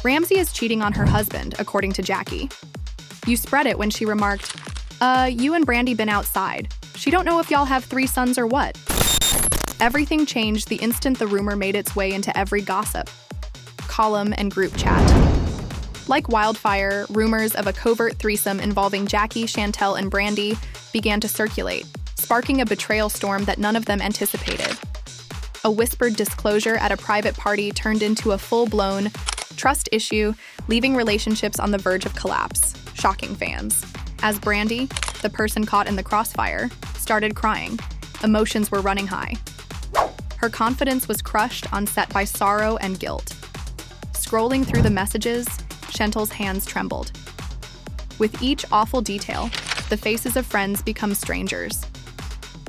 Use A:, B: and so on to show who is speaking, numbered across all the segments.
A: Ramsey is cheating on her husband, according to Jackie. You spread it when she remarked, you and Brandi been outside. She don't know if y'all have 3 sons or what. Everything changed the instant the rumor made its way into every gossip, column, and group chat. Like wildfire, rumors of a covert threesome involving Jackie, Chantel, and Brandi began to circulate, sparking a betrayal storm that none of them anticipated. A whispered disclosure at a private party turned into a full-blown trust issue, leaving relationships on the verge of collapse, shocking fans. As Brandi, the person caught in the crossfire, started crying, emotions were running high. Her confidence was crushed on set by sorrow and guilt. Scrolling through the messages, Chantel's hands trembled. With each awful detail, the faces of friends become strangers.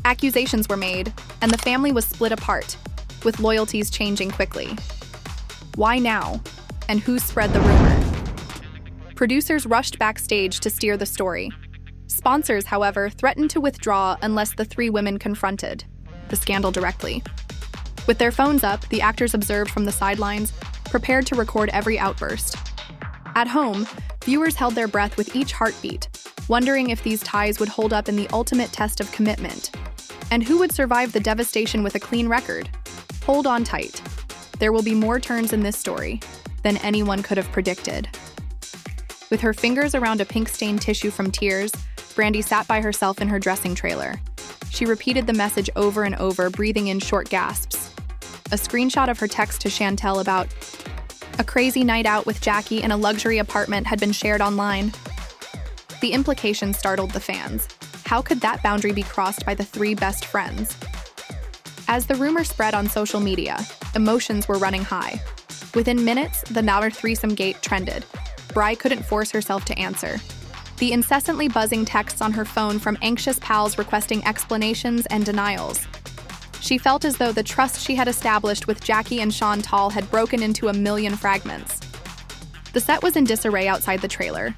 A: Accusations were made, and the family was split apart, with loyalties changing quickly. Why now? And who spread the rumor? Producers rushed backstage to steer the story. Sponsors, however, threatened to withdraw unless the 3 women confronted the scandal directly. With their phones up, the actors observed from the sidelines, prepared to record every outburst. At home, viewers held their breath with each heartbeat, wondering if these ties would hold up in the ultimate test of commitment. And who would survive the devastation with a clean record? Hold on tight. There will be more turns in this story than anyone could have predicted. With her fingers around a pink-stained tissue from tears, Brandi sat by herself in her dressing trailer. She repeated the message over and over, breathing in short gasps. A screenshot of her text to Chantel about a crazy night out with Jackie in a luxury apartment had been shared online. The implication startled the fans. How could that boundary be crossed by the 3 best friends? As the rumor spread on social media, emotions were running high. Within minutes, the Now Threesome Gate trended. Bri couldn't force herself to answer. The incessantly buzzing texts on her phone from anxious pals requesting explanations and denials. She felt as though the trust she had established with Jackie and Chantel had broken into a million fragments. The set was in disarray outside the trailer.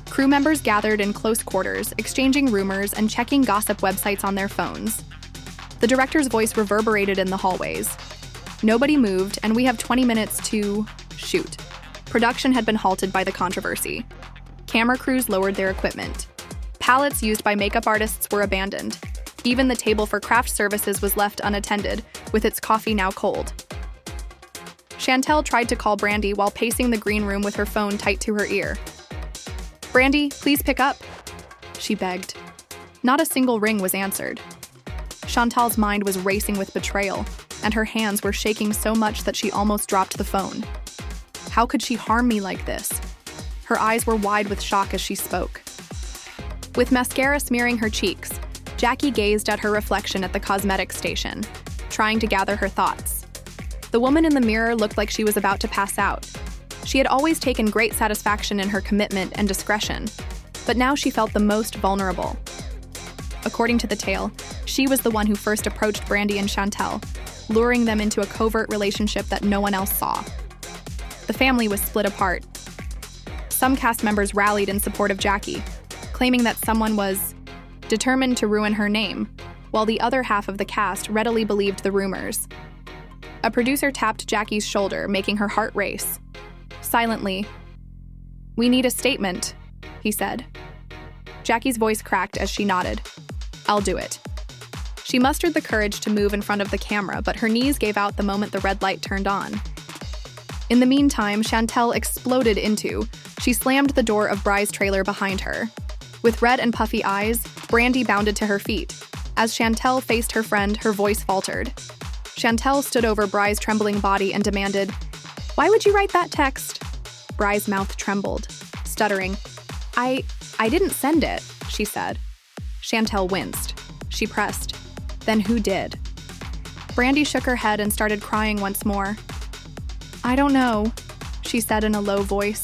A: Crew members gathered in close quarters, exchanging rumors and checking gossip websites on their phones. The director's voice reverberated in the hallways. Nobody moved, and we have 20 minutes to shoot. Production had been halted by the controversy. Camera crews lowered their equipment. Palettes used by makeup artists were abandoned. Even the table for craft services was left unattended, with its coffee now cold. Chantel tried to call Brandi while pacing the green room with her phone tight to her ear. "Brandi, please pick up," she begged. Not a single ring was answered. Chantal's mind was racing with betrayal, and her hands were shaking so much that she almost dropped the phone. How could she harm me like this? Her eyes were wide with shock as she spoke. With mascara smearing her cheeks, Jackie gazed at her reflection at the cosmetics station, trying to gather her thoughts. The woman in the mirror looked like she was about to pass out. She had always taken great satisfaction in her commitment and discretion, but now she felt the most vulnerable. According to the tale, she was the one who first approached Brandi and Chantel, luring them into a covert relationship that no one else saw. The family was split apart. Some cast members rallied in support of Jackie, claiming that someone was determined to ruin her name, while the other half of the cast readily believed the rumors. A producer tapped Jackie's shoulder, making her heart race. Silently, "We need a statement," he said. Jackie's voice cracked as she nodded. "I'll do it." She mustered the courage to move in front of the camera, but her knees gave out the moment the red light turned on. In the meantime, Chantel exploded into. She slammed the door of Bri's trailer behind her. With red and puffy eyes, Brandi bounded to her feet. As Chantel faced her friend, her voice faltered. Chantel stood over Bri's trembling body and demanded, "Why would you write that text?" Bri's mouth trembled, stuttering. I didn't send it," she said. Chantel winced. She pressed. "Then who did?" Brandi shook her head and started crying once more. "I don't know," she said in a low voice.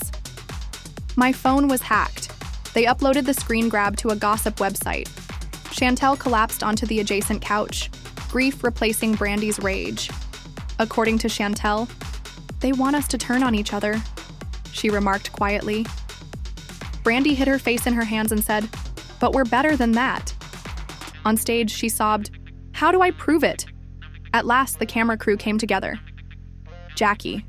A: "My phone was hacked. They uploaded the screen grab to a gossip website." Chantel collapsed onto the adjacent couch, grief replacing Brandi's rage. According to Chantel, "They want us to turn on each other," she remarked quietly. Brandi hid her face in her hands and said, "But we're better than that." On stage, she sobbed, "How do I prove it?" At last, the camera crew came together. "Jackie."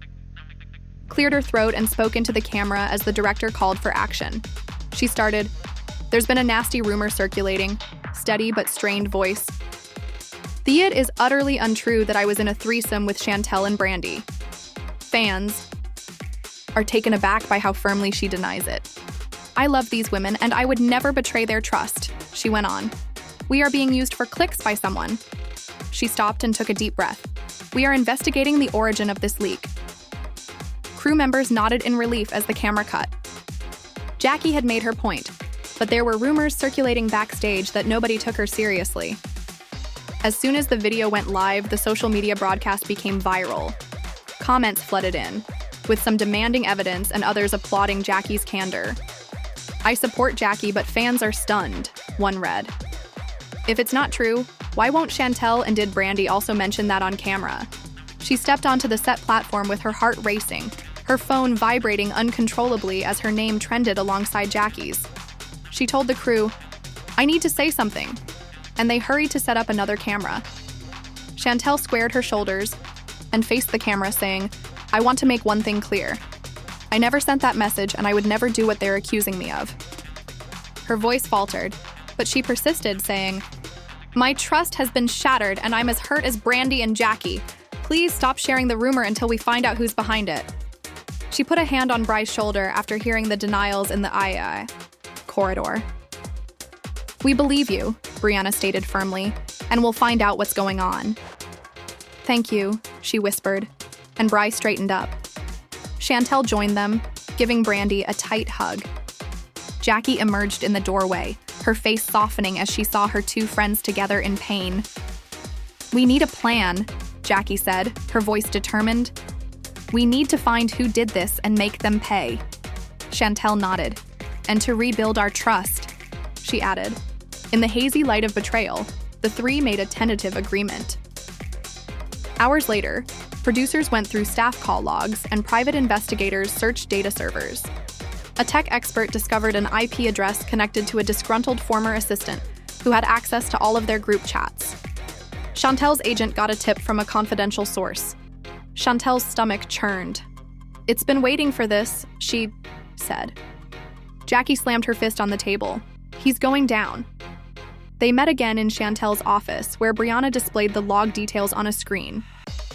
A: cleared her throat, and spoke into the camera as the director called for action. She started, "There's been a nasty rumor circulating," steady but strained voice. "It is utterly untrue that I was in a threesome with Chantel and Brandi." Fans are taken aback by how firmly she denies it. "I love these women, and I would never betray their trust," she went on. "We are being used for clicks by someone." She stopped and took a deep breath. "We are investigating the origin of this leak." Crew members nodded in relief as the camera cut. Jackie had made her point, but there were rumors circulating backstage that nobody took her seriously. As soon as the video went live, the social media broadcast became viral. Comments flooded in, with some demanding evidence and others applauding Jackie's candor. "I support Jackie, but fans are stunned," one read. "If it's not true, why won't Chantel and did Brandi also mention that on camera?" She stepped onto the set platform with her heart racing, her phone vibrating uncontrollably as her name trended alongside Jackie's. She told the crew, "I need to say something," and they hurried to set up another camera. Chantel squared her shoulders and faced the camera, saying, "I want to make one thing clear. I never sent that message, and I would never do what they're accusing me of." Her voice faltered, but she persisted, saying, "My trust has been shattered, and I'm as hurt as Brandi and Jackie. Please stop sharing the rumor until we find out who's behind it." She put a hand on Bry's shoulder after hearing the denials in the II corridor. "We believe you," Brianna stated firmly, "and we'll find out what's going on." "Thank you," she whispered, and Bry straightened up. Chantel joined them, giving Brandi a tight hug. Jackie emerged in the doorway, her face softening as she saw her two friends together in pain. "We need a plan," Jackie said, her voice determined. "We need to find who did this and make them pay." Chantel nodded. "And to rebuild our trust," she added. In the hazy light of betrayal, the three made a tentative agreement. Hours later, producers went through staff call logs and private investigators searched data servers. A tech expert discovered an IP address connected to a disgruntled former assistant who had access to all of their group chats. Chantel's agent got a tip from a confidential source. Chantel's stomach churned. "It's been waiting for this," she said. Jackie slammed her fist on the table. "He's going down." They met again in Chantel's office, where Brianna displayed the log details on a screen.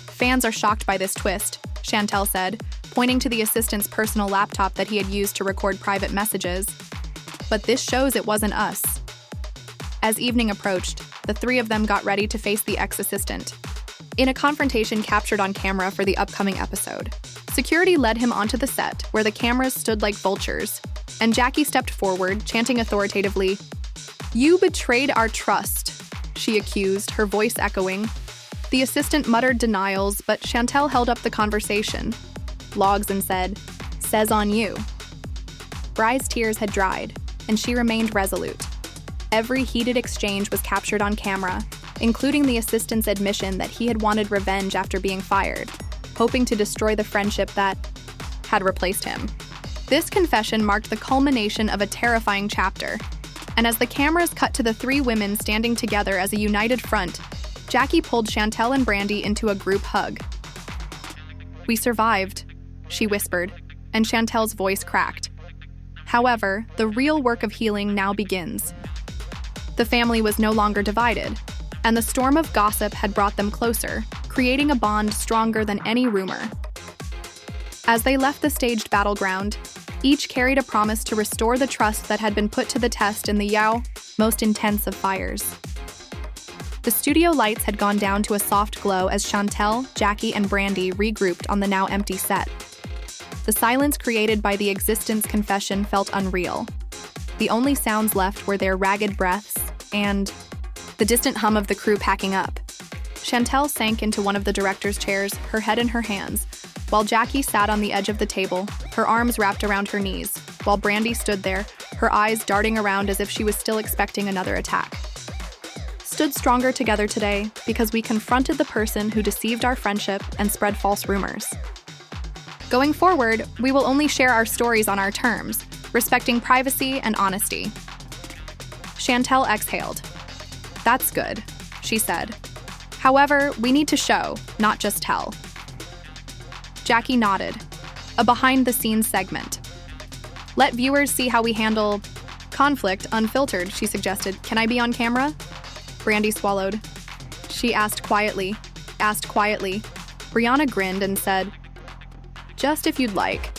A: "Fans are shocked by this twist," Chantel said, pointing to the assistant's personal laptop that he had used to record private messages. "But this shows it wasn't us." As evening approached, the three of them got ready to face the ex-assistant. In a confrontation captured on camera for the upcoming episode, security led him onto the set, where the cameras stood like vultures, and Jackie stepped forward, chanting authoritatively, "You betrayed our trust," she accused, her voice echoing. The assistant muttered denials, but Chantel held up the conversation, logs, and said, "Says on you." Bry's tears had dried, and she remained resolute. Every heated exchange was captured on camera, including the assistant's admission that he had wanted revenge after being fired, hoping to destroy the friendship that had replaced him. This confession marked the culmination of a terrifying chapter, and as the cameras cut to the three women standing together as a united front, Jackie pulled Chantel and Brandi into a group hug. "We survived," she whispered, and Chantel's voice cracked. However, the real work of healing now begins. The family was no longer divided, and the storm of gossip had brought them closer, creating a bond stronger than any rumor. As they left the staged battleground, each carried a promise to restore the trust that had been put to the test in the most intense of fires. The studio lights had gone down to a soft glow as Chantel, Jackie, and Brandi regrouped on the now empty set. The silence created by the existence confession felt unreal. The only sounds left were their ragged breaths and the distant hum of the crew packing up. Chantel sank into one of the director's chairs, her head in her hands, while Jackie sat on the edge of the table, her arms wrapped around her knees, while Brandi stood there, her eyes darting around as if she was still expecting another attack. Stood stronger together today because we confronted the person who deceived our friendship and spread false rumors. Going forward, we will only share our stories on our terms, respecting privacy and honesty. Chantel exhaled. "That's good," she said. "However, we need to show, not just tell." Jackie nodded. a behind-the-scenes segment. Let viewers see how we handle conflict unfiltered, she suggested. Can I be on camera? Brandi swallowed. She asked quietly. Brianna grinned and said, just if you'd like.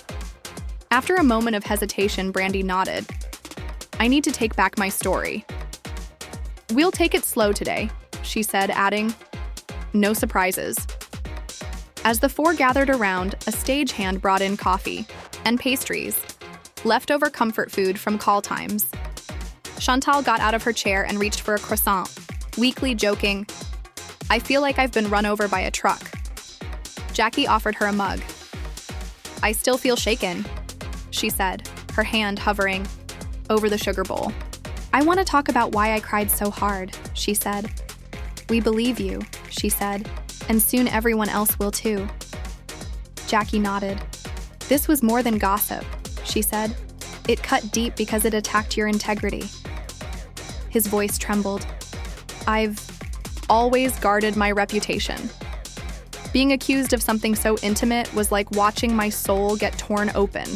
A: After a moment of hesitation, Brandi nodded. I need to take back my story. We'll take it slow today, she said, adding, no surprises. As the four gathered around, a stagehand brought in coffee and pastries, leftover comfort food from call times. Chantel got out of her chair and reached for a croissant, weakly joking, I feel like I've been run over by a truck. Jackie offered her a mug. I still feel shaken, she said, her hand hovering over the sugar bowl. I want to talk about why I cried so hard, she said. We believe you, she said, and soon everyone else will too. Jackie nodded. This was more than gossip, she said. It cut deep because it attacked your integrity. His voice trembled. I've always guarded my reputation. Being accused of something so intimate was like watching my soul get torn open.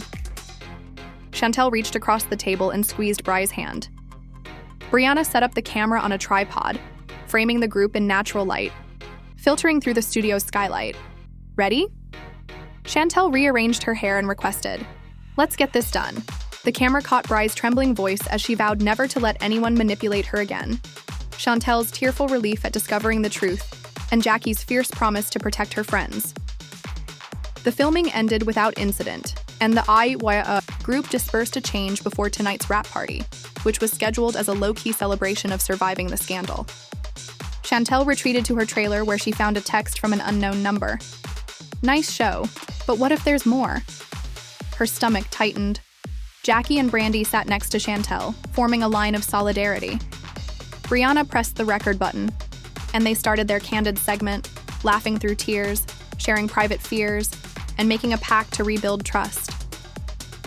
A: Chantel reached across the table and squeezed Bry's hand. Brianna set up the camera on a tripod, framing the group in natural light, filtering through the studio's skylight. Ready? Chantel rearranged her hair and requested, let's get this done. The camera caught Bry's trembling voice as she vowed never to let anyone manipulate her again. Chantel's tearful relief at discovering the truth, and Jackie's fierce promise to protect her friends. The filming ended without incident, and the IYA group dispersed to change before tonight's wrap party, which was scheduled as a low-key celebration of surviving the scandal. Chantel retreated to her trailer where she found a text from an unknown number. Nice show, but what if there's more? Her stomach tightened. Jackie and Brandi sat next to Chantel, forming a line of solidarity. Brianna pressed the record button, and they started their candid segment, laughing through tears, sharing private fears, and making a pact to rebuild trust.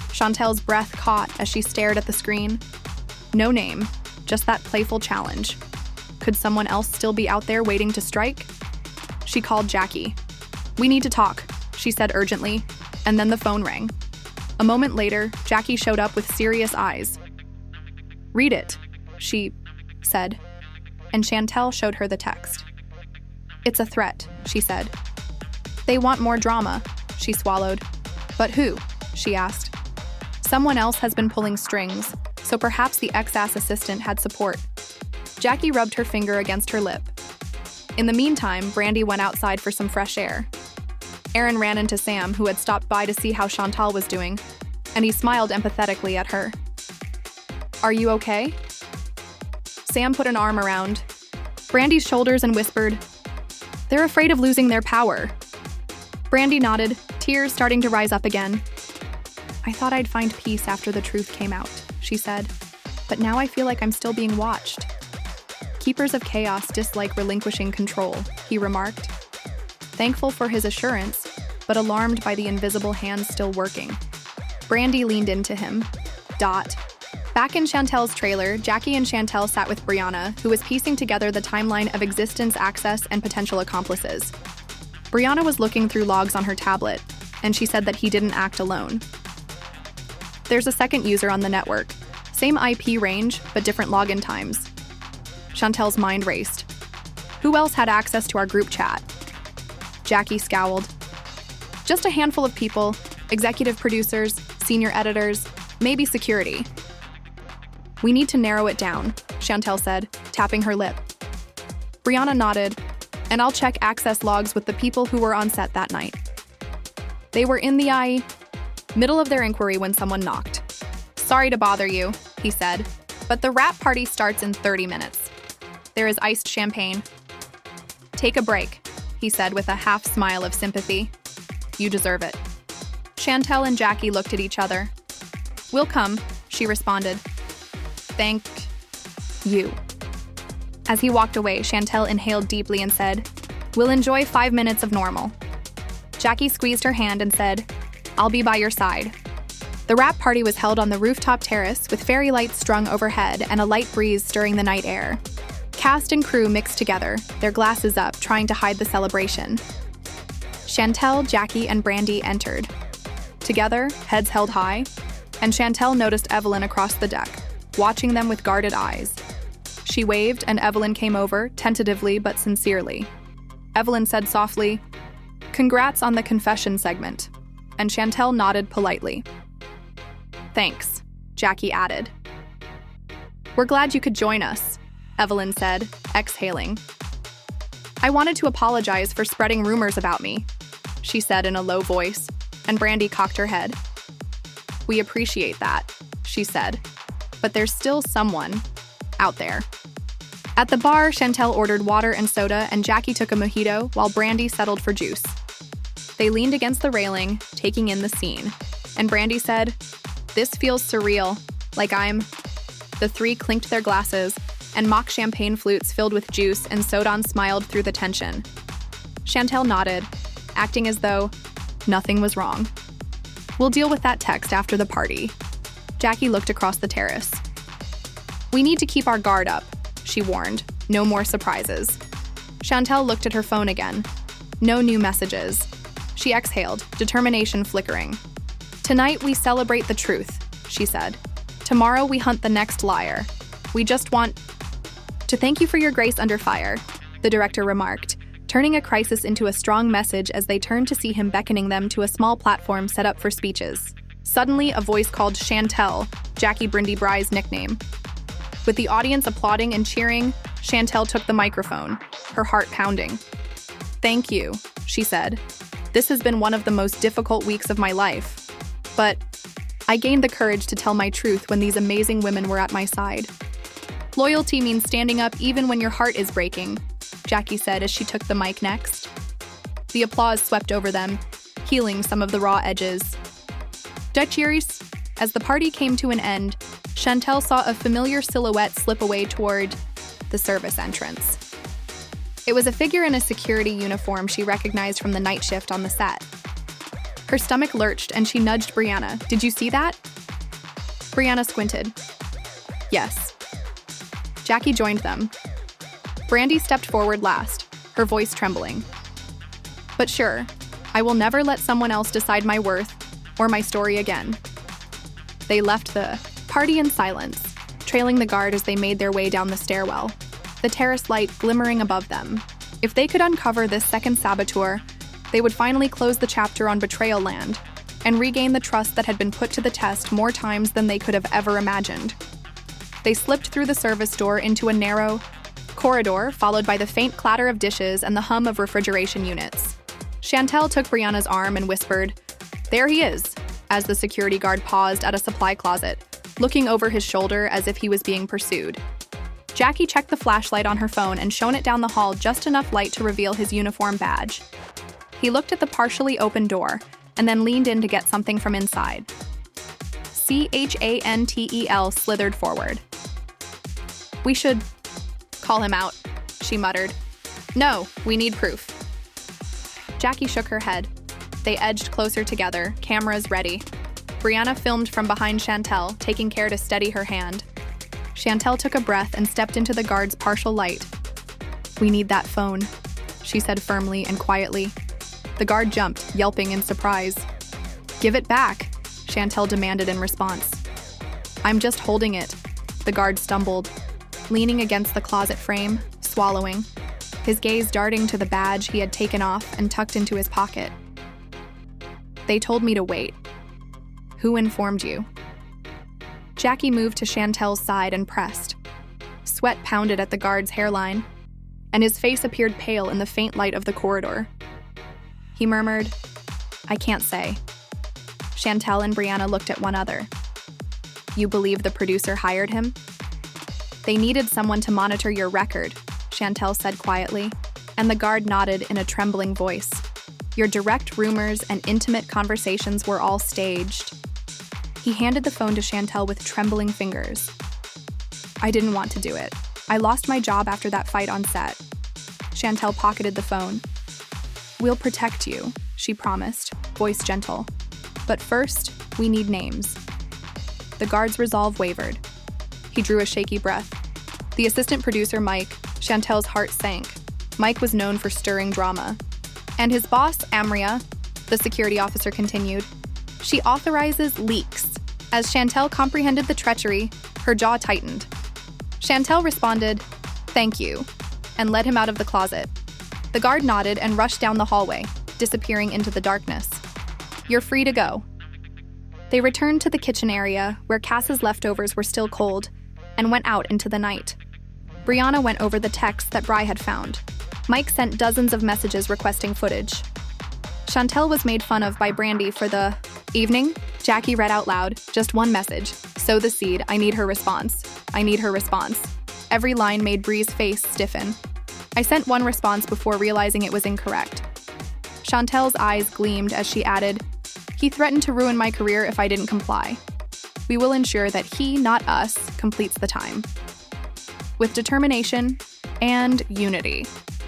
A: Chantel's breath caught as she stared at the screen. No name, just that playful challenge. Could someone else still be out there waiting to strike? She called Jackie. We need to talk, she said urgently, and then the phone rang. A moment later, Jackie showed up with serious eyes. Read it, she said, and Chantel showed her the text. It's a threat, she said. They want more drama, she swallowed. But who? She asked. Someone else has been pulling strings, so perhaps the ex-ass assistant had support. Jackie rubbed her finger against her lip. In the meantime, Brandi went outside for some fresh air. Aaron ran into Sam, who had stopped by to see how Chantal was doing, and he smiled empathetically at her. Are you okay? Sam put an arm around Brandi's shoulders and whispered, they're afraid of losing their power. Brandi nodded, tears starting to rise up again. I thought I'd find peace after the truth came out, she said, but now I feel like I'm still being watched. Keepers of chaos dislike relinquishing control, he remarked. Thankful for his assurance, but alarmed by the invisible hands still working. Brandi leaned into him. Back in Chantel's trailer, Jackie and Chantel sat with Brianna, who was piecing together the timeline of existence, access, and potential accomplices. Brianna was looking through logs on her tablet, and she said that he didn't act alone. There's a second user on the network. Same IP range, but different login times. Chantel's mind raced. Who else had access to our group chat? Jackie scowled. Just a handful of people, executive producers, senior editors, maybe security. We need to narrow it down, Chantel said, tapping her lip. Brianna nodded, and I'll check access logs with the people who were on set that night. They were in the middle of their inquiry when someone knocked. Sorry to bother you, he said, but the wrap party starts in 30 minutes. There is iced champagne. Take a break, he said with a half smile of sympathy. You deserve it. Chantel and Jackie looked at each other. We'll come, she responded. Thank you. As he walked away, Chantel inhaled deeply and said, We'll enjoy 5 minutes of normal. Jackie squeezed her hand and said, I'll be by your side. The wrap party was held on the rooftop terrace with fairy lights strung overhead and a light breeze stirring the night air. Cast and crew mixed together, their glasses up, trying to hide the celebration. Chantel, Jackie, and Brandi entered. Together, heads held high, and Chantel noticed Evelyn across the deck, watching them with guarded eyes. She waved, and Evelyn came over, tentatively but sincerely. Evelyn said softly, "Congrats on the confession segment," and Chantel nodded politely. "Thanks," Jackie added. "We're glad you could join us," Evelyn said, exhaling. "I wanted to apologize for spreading rumors about me," she said in a low voice, and Brandi cocked her head. "We appreciate that," she said, "but there's still someone out there." At the bar, Chantel ordered water and soda, and Jackie took a mojito while Brandi settled for juice. They leaned against the railing, taking in the scene, and Brandi said, "This feels surreal, like I'm..." The three clinked their glasses, and mock champagne flutes filled with juice, and Sodan smiled through the tension. Chantel nodded, acting as though nothing was wrong. "We'll deal with that text after the party." Jackie looked across the terrace. "We need to keep our guard up," she warned. "No more surprises." Chantel looked at her phone again. No new messages. She exhaled, determination flickering. "Tonight we celebrate the truth," she said. "Tomorrow we hunt the next liar. We just want to thank you for your grace under fire," the director remarked, turning a crisis into a strong message as they turned to see him beckoning them to a small platform set up for speeches. Suddenly, a voice called Chantel, Jackie Brandi Bry's nickname. With the audience applauding and cheering, Chantel took the microphone, her heart pounding. "Thank you," she said. "This has been one of the most difficult weeks of my life. But I gained the courage to tell my truth when these amazing women were at my side. Loyalty means standing up even when your heart is breaking," Jackie said as she took the mic next. The applause swept over them, healing some of the raw edges. "Cheers." As the party came to an end, Chantel saw a familiar silhouette slip away toward the service entrance. It was a figure in a security uniform she recognized from the night shift on the set. Her stomach lurched and she nudged Brianna. "Did you see that?" Brianna squinted. "Yes." Jackie joined them. Brandi stepped forward last, her voice trembling. "But sure, I will never let someone else decide my worth or my story again." They left the party in silence, trailing the guard as they made their way down the stairwell, the terrace light glimmering above them. If they could uncover this second saboteur, they would finally close the chapter on betrayal land and regain the trust that had been put to the test more times than they could have ever imagined. They slipped through the service door into a narrow corridor, followed by the faint clatter of dishes and the hum of refrigeration units. Chantel took Brianna's arm and whispered, "There he is," as the security guard paused at a supply closet, looking over his shoulder as if he was being pursued. Jackie checked the flashlight on her phone and shone it down the hall just enough light to reveal his uniform badge. He looked at the partially open door and then leaned in to get something from inside. Chantel slithered forward. "We should call him out," she muttered. "No, we need proof." Jackie shook her head. They edged closer together, cameras ready. Brianna filmed from behind Chantel, taking care to steady her hand. Chantel took a breath and stepped into the guard's partial light. "We need that phone," she said firmly and quietly. The guard jumped, yelping in surprise. "Give it back," Chantel demanded in response. "I'm just holding it," the guard stumbled, leaning against the closet frame, swallowing, his gaze darting to the badge he had taken off and tucked into his pocket. "They told me to wait." "Who informed you?" Jackie moved to Chantel's side and pressed. Sweat pounded at the guard's hairline, and his face appeared pale in the faint light of the corridor. He murmured, "I can't say." Chantel and Brianna looked at one another. "You believe the producer hired him?" "They needed someone to monitor your record," Chantel said quietly, and the guard nodded in a trembling voice. "Your direct rumors and intimate conversations were all staged." He handed the phone to Chantel with trembling fingers. "I didn't want to do it. I lost my job after that fight on set." Chantel pocketed the phone. "We'll protect you," she promised, voice gentle. "But first, we need names." The guard's resolve wavered. He drew a shaky breath. The assistant producer, Mike, Chantel's heart sank. Mike was known for stirring drama. "And his boss, Amria," the security officer continued. She authorizes leaks. As Chantel comprehended the treachery, her jaw tightened. Chantel responded, "Thank you," and led him out of the closet. The guard nodded and rushed down the hallway, disappearing into the darkness. "You're free to go." They returned to the kitchen area, where Cass's leftovers were still cold, and went out into the night. Brianna went over the texts that Bri had found. Mike sent dozens of messages requesting footage. Chantel was made fun of by Brandi for the evening. Jackie read out loud, just one message. "Sow the seed, I need her response. I need her response." Every line made Bri's face stiffen. I sent one response before realizing it was incorrect. Chantel's eyes gleamed as she added, "He threatened to ruin my career if I didn't comply. We will ensure that he, not us, completes the time." With determination and unity,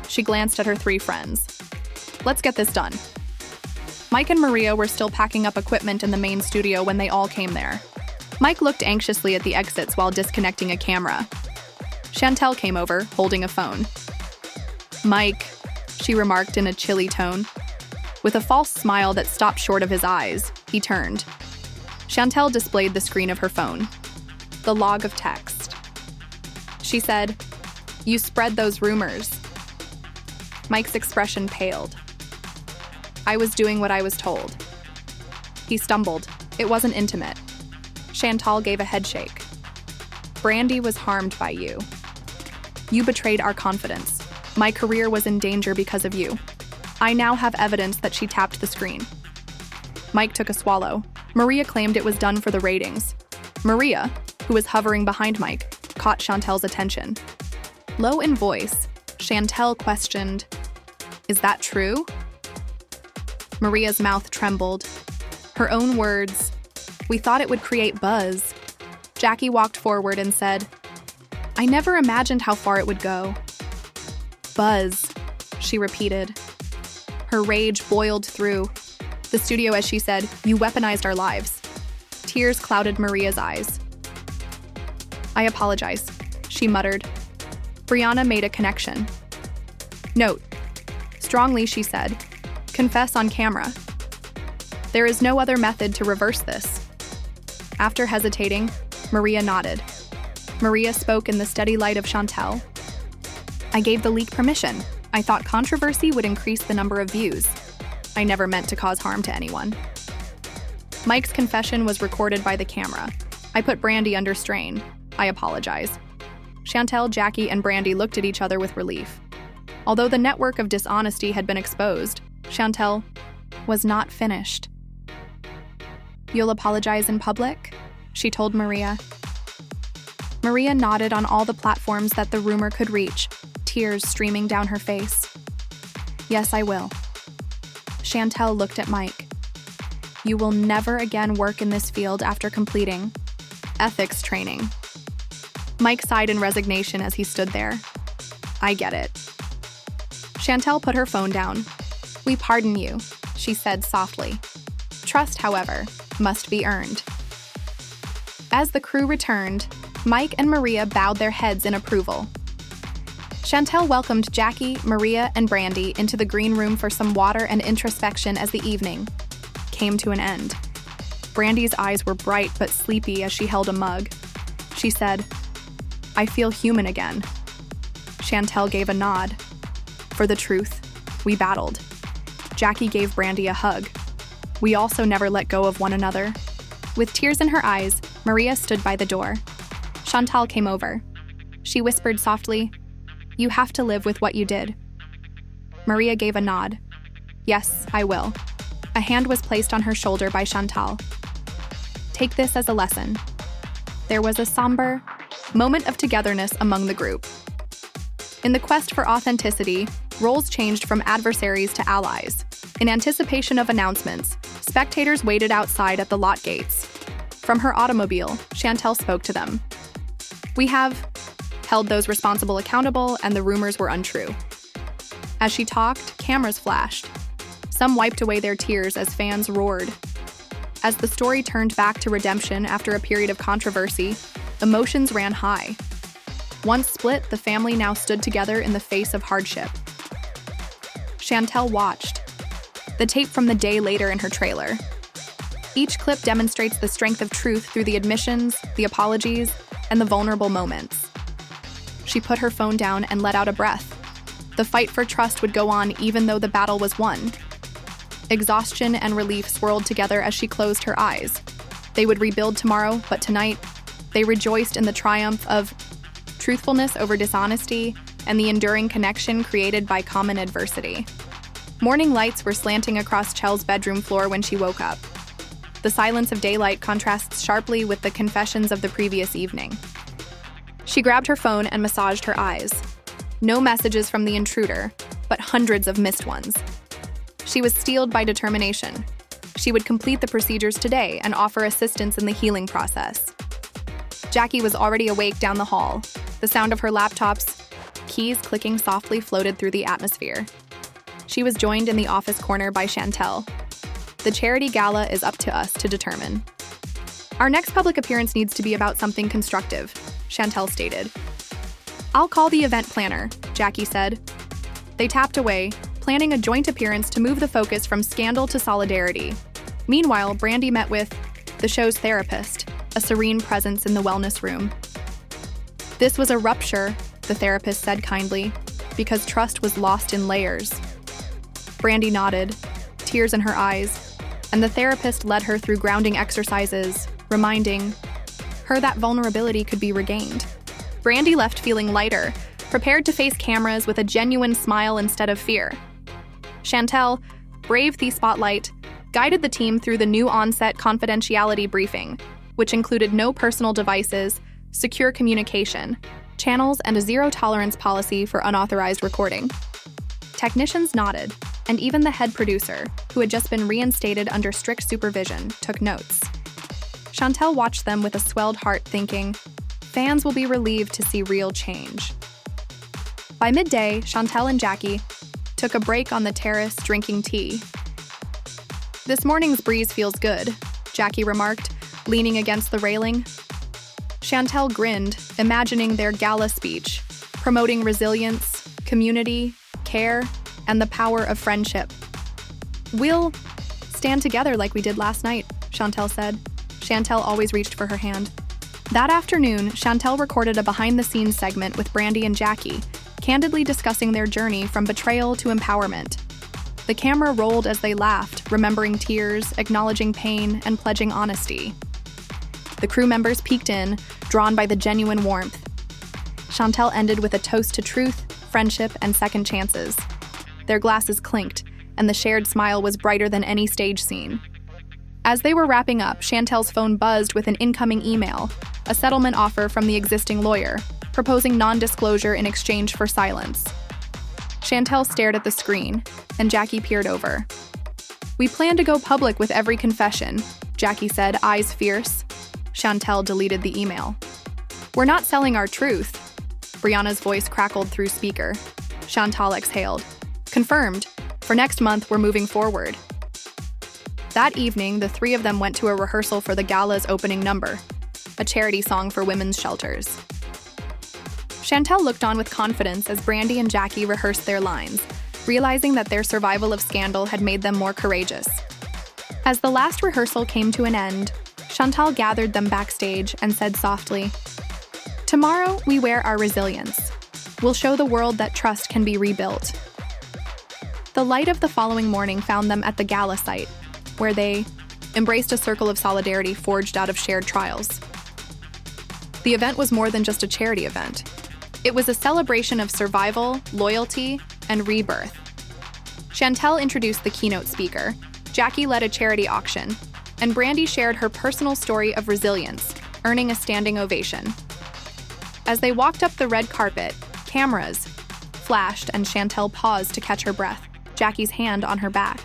A: she glanced at her three friends. "Let's get this done." Mike and Maria were still packing up equipment in the main studio when they all came there. Mike looked anxiously at the exits while disconnecting a camera. Chantel came over, holding a phone. "Mike," she remarked in a chilly tone. With a false smile that stopped short of his eyes, he turned. Chantel displayed the screen of her phone. The log of text. She said, "You spread those rumors." Mike's expression paled. "I was doing what I was told." He stumbled. It wasn't intimate. Chantal gave a headshake. "Brandi was harmed by you. You betrayed our confidence. My career was in danger because of you. I now have evidence that she tapped the screen." Mike took a swallow. Maria claimed it was done for the ratings. Maria, who was hovering behind Mike, caught Chantel's attention. Low in voice, Chantel questioned, "Is that true?" Maria's mouth trembled. Her own words, "We thought it would create buzz." Jackie walked forward and said, "I never imagined how far it would go." "Buzz," she repeated. Her rage boiled through the studio as she said, "You weaponized our lives." Tears clouded Maria's eyes. "I apologize," she muttered. Brianna made a connection. "Note," strongly she said, "confess on camera. There is no other method to reverse this." After hesitating, Maria nodded. Maria spoke in the steady light of Chantel. "I gave the leak permission. I thought controversy would increase the number of views. I never meant to cause harm to anyone." Mike's confession was recorded by the camera. "I put Brandi under strain. I apologize." Chantel, Jackie, and Brandi looked at each other with relief. Although the network of dishonesty had been exposed, Chantel was not finished. "You'll apologize in public?" she told Maria. Maria nodded on all the platforms that the rumor could reach, tears streaming down her face. "Yes, I will." Chantel looked at Mike. "You will never again work in this field after completing ethics training." Mike sighed in resignation as he stood there. "I get it." Chantel put her phone down. "We pardon you," she said softly. "Trust, however, must be earned." As the crew returned, Mike and Maria bowed their heads in approval. Chantel welcomed Jackie, Maria, and Brandi into the green room for some water and introspection as the evening came to an end. Brandi's eyes were bright but sleepy as she held a mug. She said, "I feel human again." Chantel gave a nod. "For the truth, we battled." Jackie gave Brandi a hug. "We also never let go of one another." With tears in her eyes, Maria stood by the door. Chantal came over. She whispered softly, "You have to live with what you did." Maria gave a nod. "Yes, I will." A hand was placed on her shoulder by Chantal. "Take this as a lesson." There was a somber moment of togetherness among the group. In the quest for authenticity, roles changed from adversaries to allies. In anticipation of announcements, spectators waited outside at the lot gates. From her automobile, Chantel spoke to them. "We have held those responsible accountable, and the rumors were untrue." As she talked, cameras flashed. Some wiped away their tears as fans roared. As the story turned back to redemption after a period of controversy, emotions ran high. Once split, the family now stood together in the face of hardship. Chantel watched. The tape from the day later in her trailer. Each clip demonstrates the strength of truth through the admissions, the apologies, and the vulnerable moments. She put her phone down and let out a breath. The fight for trust would go on even though the battle was won. Exhaustion and relief swirled together as she closed her eyes. They would rebuild tomorrow, but tonight, they rejoiced in the triumph of truthfulness over dishonesty and the enduring connection created by common adversity. Morning lights were slanting across Chel's bedroom floor when she woke up. The silence of daylight contrasts sharply with the confessions of the previous evening. She grabbed her phone and massaged her eyes. No messages from the intruder, but hundreds of missed ones. She was steeled by determination. She would complete the procedures today and offer assistance in the healing process. Jackie was already awake down the hall. The sound of her laptop's keys clicking softly floated through the atmosphere. She was joined in the office corner by Chantel. The charity gala is up to us to determine. Our next public appearance needs to be about something constructive, Chantel stated. I'll call the event planner, Jackie said. They tapped away, planning a joint appearance to move the focus from scandal to solidarity. Meanwhile, Brandi met with the show's therapist, a serene presence in the wellness room. This was a rupture, the therapist said kindly, because trust was lost in layers. Brandi nodded, tears in her eyes, and the therapist led her through grounding exercises, reminding her that vulnerability could be regained. Brandi left feeling lighter, prepared to face cameras with a genuine smile instead of fear. Chantel, brave the spotlight, guided the team through the new on-set confidentiality briefing, which included no personal devices, secure communication, channels, and a zero-tolerance policy for unauthorized recording. Technicians nodded, and even the head producer, who had just been reinstated under strict supervision, took notes. Chantel watched them with a swelled heart, thinking, fans will be relieved to see real change. By midday, Chantel and Jackie took a break on the terrace drinking tea. This morning's breeze feels good, Jackie remarked, leaning against the railing. Chantel grinned, imagining their gala speech, promoting resilience, community, care, and the power of friendship. We'll stand together like we did last night, Chantel said. Chantel always reached for her hand. That afternoon, Chantel recorded a behind-the-scenes segment with Brandi and Jackie, candidly discussing their journey from betrayal to empowerment. The camera rolled as they laughed, remembering tears, acknowledging pain, and pledging honesty. The crew members peeked in, drawn by the genuine warmth. Chantel ended with a toast to truth, friendship, and second chances. Their glasses clinked, and the shared smile was brighter than any stage scene. As they were wrapping up, Chantel's phone buzzed with an incoming email, a settlement offer from the existing lawyer, proposing non-disclosure in exchange for silence. Chantel stared at the screen, and Jackie peered over. We plan to go public with every confession, Jackie said, eyes fierce. Chantel deleted the email. We're not selling our truth. Brianna's voice crackled through speaker. Chantal exhaled. Confirmed. For next month, we're moving forward. That evening, the three of them went to a rehearsal for the gala's opening number, a charity song for women's shelters. Chantel looked on with confidence as Brandi and Jackie rehearsed their lines, realizing that their survival of scandal had made them more courageous. As the last rehearsal came to an end, Chantal gathered them backstage and said softly, "Tomorrow, we wear our resilience. We'll show the world that trust can be rebuilt." The light of the following morning found them at the gala site, where they embraced a circle of solidarity forged out of shared trials. The event was more than just a charity event. It was a celebration of survival, loyalty, and rebirth. Chantel introduced the keynote speaker, Jackie led a charity auction, and Brandi shared her personal story of resilience, earning a standing ovation. As they walked up the red carpet, cameras flashed and Chantel paused to catch her breath, Jackie's hand on her back.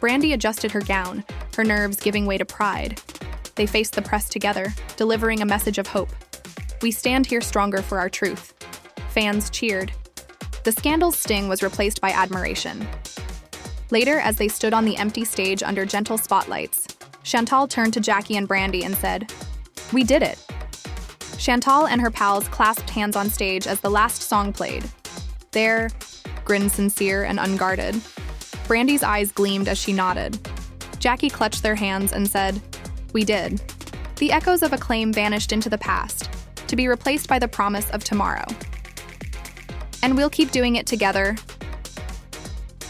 A: Brandi adjusted her gown, her nerves giving way to pride. They faced the press together, delivering a message of hope. We stand here stronger for our truth. Fans cheered. The scandal's sting was replaced by admiration. Later, as they stood on the empty stage under gentle spotlights, Chantal turned to Jackie and Brandi and said, "We did it." Chantal and her pals clasped hands on stage as the last song played. Their grin sincere and unguarded. Brandi's eyes gleamed as she nodded. Jackie clutched their hands and said, "We did." The echoes of acclaim vanished into the past, to be replaced by the promise of tomorrow. "And we'll keep doing it together."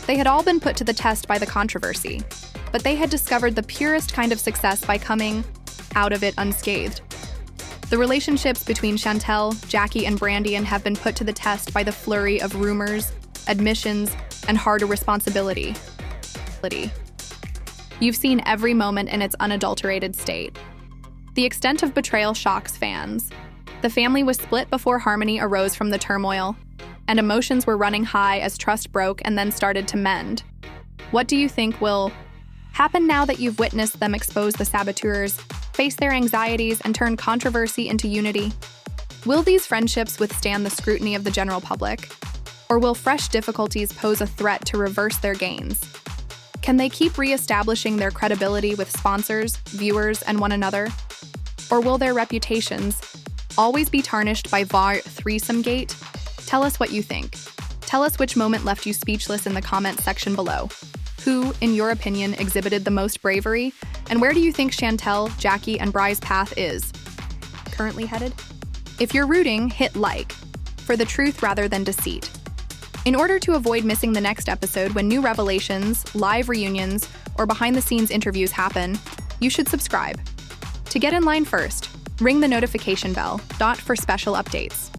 A: They had all been put to the test by the controversy, but they had discovered the purest kind of success by coming out of it unscathed. The relationships between Chantel, Jackie, and Brandi have been put to the test by the flurry of rumors, admissions, and harder responsibility. You've seen every moment in its unadulterated state. The extent of betrayal shocks fans. The family was split before harmony arose from the turmoil, and emotions were running high as trust broke and then started to mend. What do you think will happen now that you've witnessed them expose the saboteurs, face their anxieties, and turn controversy into unity? Will these friendships withstand the scrutiny of the general public? Or will fresh difficulties pose a threat to reverse their gains? Can they keep re-establishing their credibility with sponsors, viewers, and one another? Or will their reputations always be tarnished by Threesome Gate? Tell us what you think. Tell us which moment left you speechless in the comments section below. Who, in your opinion, exhibited the most bravery? And where do you think Chantel, Jackie, and Bri's path is currently headed? If you're rooting, hit like, for the truth rather than deceit. In order to avoid missing the next episode when new revelations, live reunions, or behind-the-scenes interviews happen, you should subscribe. To get in line first, ring the notification bell, for special updates.